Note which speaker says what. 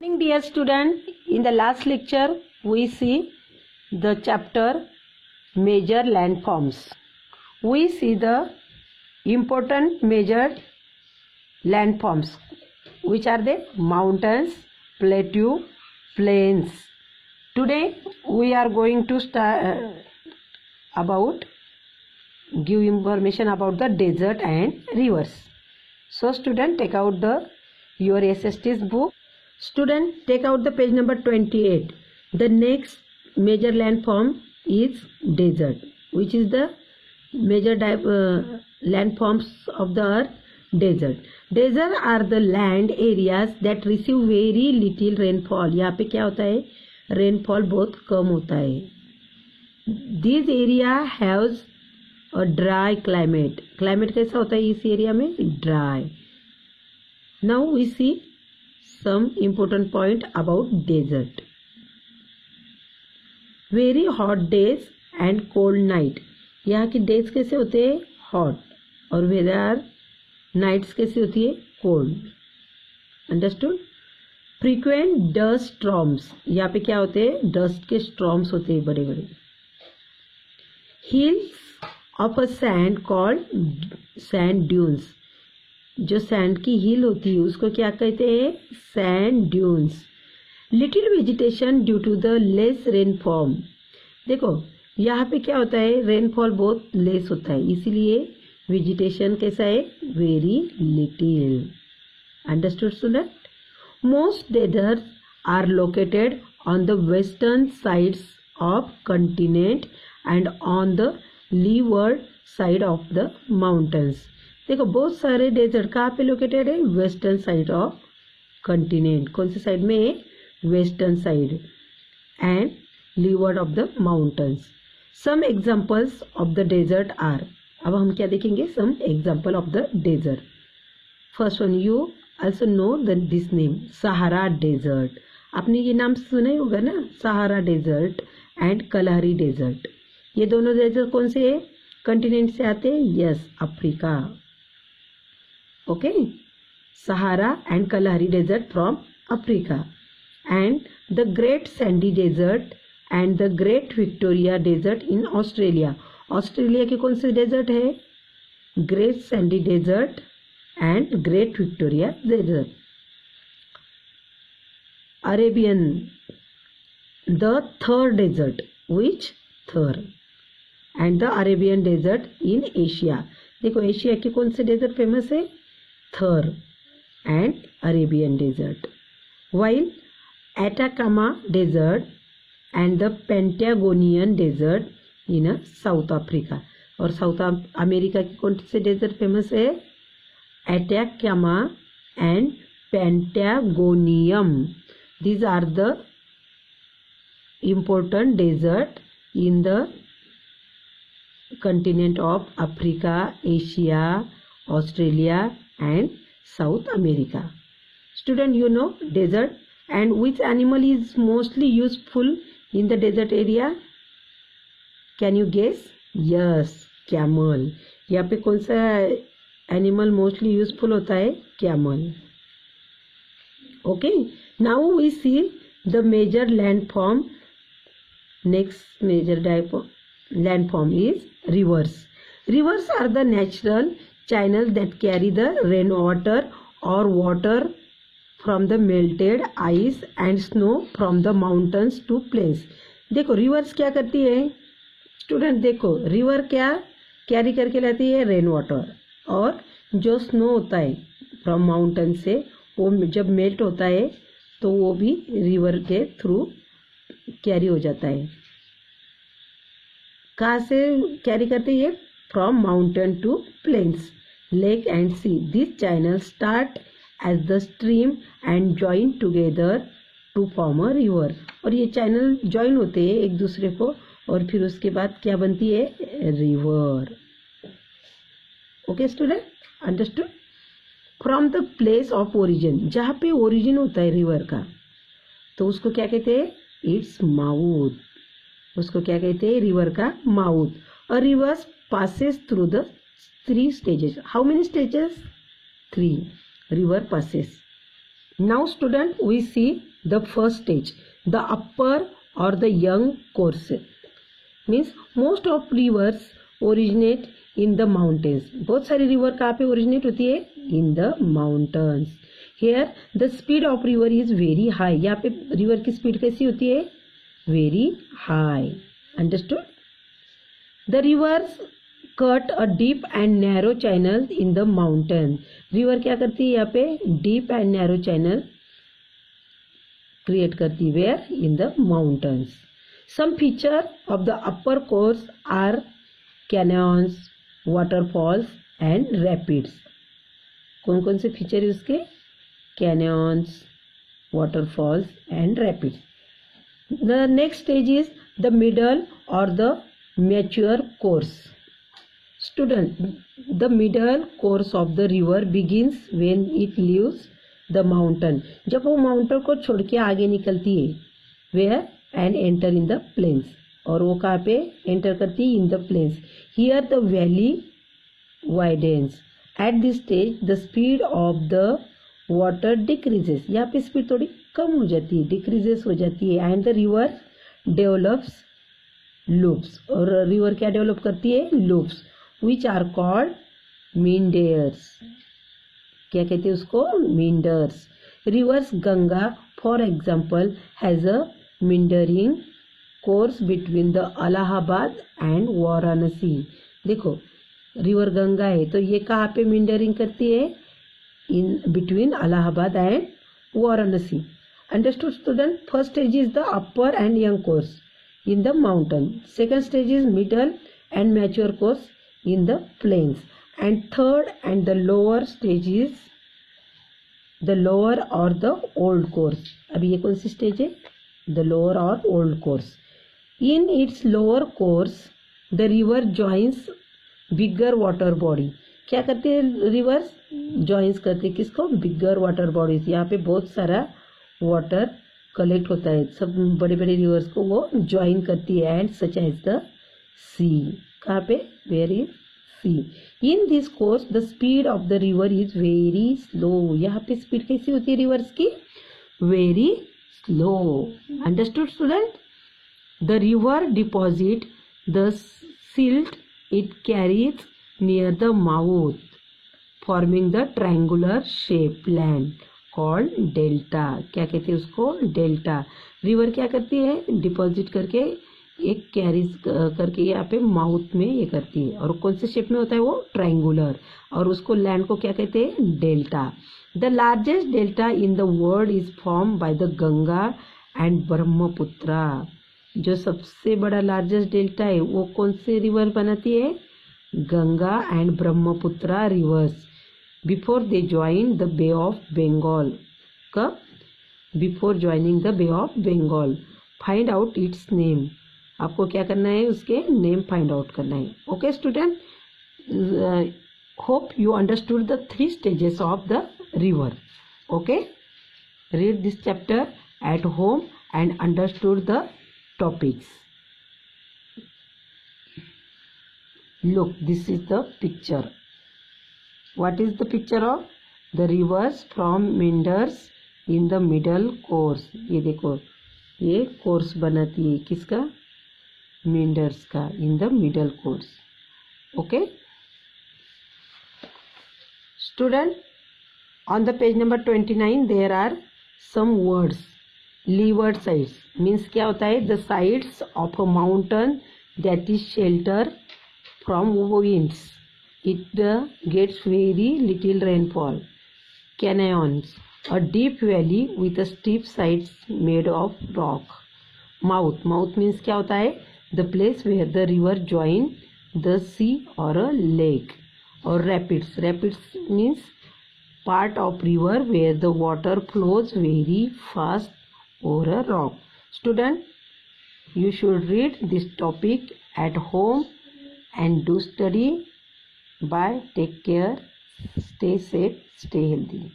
Speaker 1: Morning, dear student. In the last lecture, we see the chapter Major Landforms. We see the important major landforms, which are the mountains, plateau, plains. Today, we are going to give information about the desert and rivers. So, student, take out your SST's book. Student, take out the page number 28. The next major landform is desert, which is the major landforms of the earth. Desert are the land areas that receive very little rainfall. यहाँ पे क्या होता है, rainfall बहुत कम होता है. This area has a dry climate. Climate कैसा होता है इस एरिया में? Dry. Now we see some important point about desert. Very hot days and cold night. यहाँ की days कैसे होते हैं? Hot. और whether nights कैसे होती है? Cold. Understood? Frequent dust storms. यहाँ पे क्या होते हैं? Dust के storms होते हैं बड़े बड़े. Hills of a sand called sand dunes. जो सैंड की हिल होती है उसको क्या कहते हैं? Sand dunes. Little vegetation due to the less rainfall. देखो यहाँ पे क्या होता है, रेनफॉल बहुत लेस होता है, इसीलिए वेजिटेशन कैसा है? Very little. Understood student? Most deserts are located on the western sides of continent and on the leeward side of the mountains. देखो बहुत सारे डेजर्ट कहाँ पे लोकेटेड है? Western side of continent. कौन सी साइड में? Western side and leeward of the mountains. Some examples of the desert are. अब हम क्या देखेंगे? Some example of the desert. First one, you also know this name, Sahara desert. आपने ये नाम सुना ही होगा ना, Sahara desert and Kalahari desert. ये दोनों डेजर्ट कौन से है? कंटिनेंट से आते हैं. Yes, Africa. Okay, Sahara and Kalahari Desert from Africa, and the Great Sandy Desert and the Great Victoria Desert in Australia. Australia के कौन से डेजर्ट है? Great Sandy Desert and Great Victoria Desert. Arabian, the Thar Desert. Which? Thar. And the Arabian Desert in Asia. देखो Asia के कौन से desert famous है? Thar and Arabian Desert. While Atacama Desert and the Patagonian Desert in South Africa. और south America की कौन से desert famous है? Atacama and Patagonium. These are the important desert in the continent of Africa, Asia, Australia and South America. Student, you know desert, and which animal is mostly useful in the desert area? Can you guess? Yes, camel. यहाँ पे कौन सा animal mostly useful होता है? Camel. Okay, now we see the major landform. Next major landform is rivers. Rivers are the natural channels that carry the rainwater or water from the melted ice and snow from the mountains to plains. देखो rivers क्या करती है? Student देखो, river क्या carry करके लाती है? Rain water. और जो स्नो होता है फ्रॉम माउंटेन से, वो जब मेल्ट होता है तो वो भी रिवर के थ्रू कैरी हो जाता है. कहाँ से कैरी करती है? From mountain to plains, lake and sea. This channel start as the stream and join together to form a river. और ये चैनल ज्वाइन होते हैं एक दूसरे को, और फिर उसके बाद क्या बनती है? River. Okay student, understood? From the place of origin. जहाँ पे ओरिजिन होता है रिवर का, तो उसको क्या कहते हैं? Its mouth. उसको क्या कहते हैं? रिवर का माउथ. और reverse passes through the 3 stages. How many stages? 3. River passes Now student, we see the first stage, the upper or the young course. Means most of rivers originate in the mountains. बहुत सारी river कहाँ पे originate होती है? In the mountains. Here the speed of river is very high. यहाँ पे river की speed कैसी होती है? Very high. Understood? The rivers cut a deep and narrow channel in the mountain. River क्या करती है? यहाँ पे deep and narrow channel create करती है. Where? In the mountains. Some feature of the upper course are canyons, waterfalls and rapids. कौन कौन से फीचर है उसके? Canyons, waterfalls and rapids. The next stage is the middle or the mature course. Student, the middle course of the river begins when it leaves the mountain. जब वो mountain को छोड़ के आगे निकलती है, where and enter in the plains. और वो कहाँ पे enter करती है? In the plains. Here the valley widens. At this stage the speed of the water decreases. यहाँ पे स्पीड थोड़ी कम हो जाती है, decreases हो जाती है, and the river develops loops. और रिवर क्या डेवलप करती है? Loops, which are called meanders. क्या कहते हैं उसको? Meanders. Rivers Ganga, for example, has a meandering course between the Allahabad and Varanasi. देखो, रिवर गंगा है तो ये कहाँ पे meandering करती है? In between Allahabad and Varanasi. Understood student? First stage is the upper and young course in the mountain. Second stage is middle and mature course in the plains. And third and the lower stage is the lower or the old course. अभी ये कौन सी stage है? The lower or old course. In its lower course, the river joins bigger water body. क्या करती है reverse? Joins करती है किसको? बिगर वाटर बॉडीज. यहाँ पे बहुत सारा वाटर कलेक्ट होता है, सब बड़े बड़े रिवर्स को वो ज्वाइन करती है. And such as the sea. कहाँ पे? Where is sea. In this course the speed of the river is very slow. यहाँ पे स्पीड कैसी होती है रिवर्स की? Very slow. Understood student? The river deposit the silt it carries near the mouth, forming the triangular shape land called delta. क्या कहते हैं उसको? डेल्टा. रिवर क्या करती है? डिपॉजिट करके एक कैरीज करके यहाँ पे माउथ में ये करती है. और कौन से शेप में होता है वो? ट्रायंगुलर. और उसको लैंड को क्या कहते हैं? Delta. The largest delta in the world is form by the Ganga and Brahmaputra. जो सबसे बड़ा लार्जेस्ट डेल्टा है वो कौन से रिवर बनाती है? Ganga and Brahmaputra rivers. Before they join the bay of Bengal. कब? Before joining the bay of Bengal. Find out its name. आपको क्या करना है? उसके नेम फाइंड आउट करना है. Okay student, hope you understood the 3 stages of the river. Okay, read this chapter at home and understood the topics. Look, this is the picture. What is the picture of? The rivers from meanders in the middle course. ये देखो, ये course बनाती है किसका? meanders का, in the middle course. Okay? Student, on the page number 29 there are some words. Leeward sides means क्या होता है? The sides of a mountain that is shelter from winds. It gets very little rainfall. Canyons, a deep valley with a steep sides made of rock. Mouth, mouth means क्या होता है? The place where the river join the sea or a lake. और rapids, rapids means part of river where the water flows very fast over a rock. Student, you should read this topic at home and do study. Bye. Take care. Stay safe. Stay healthy.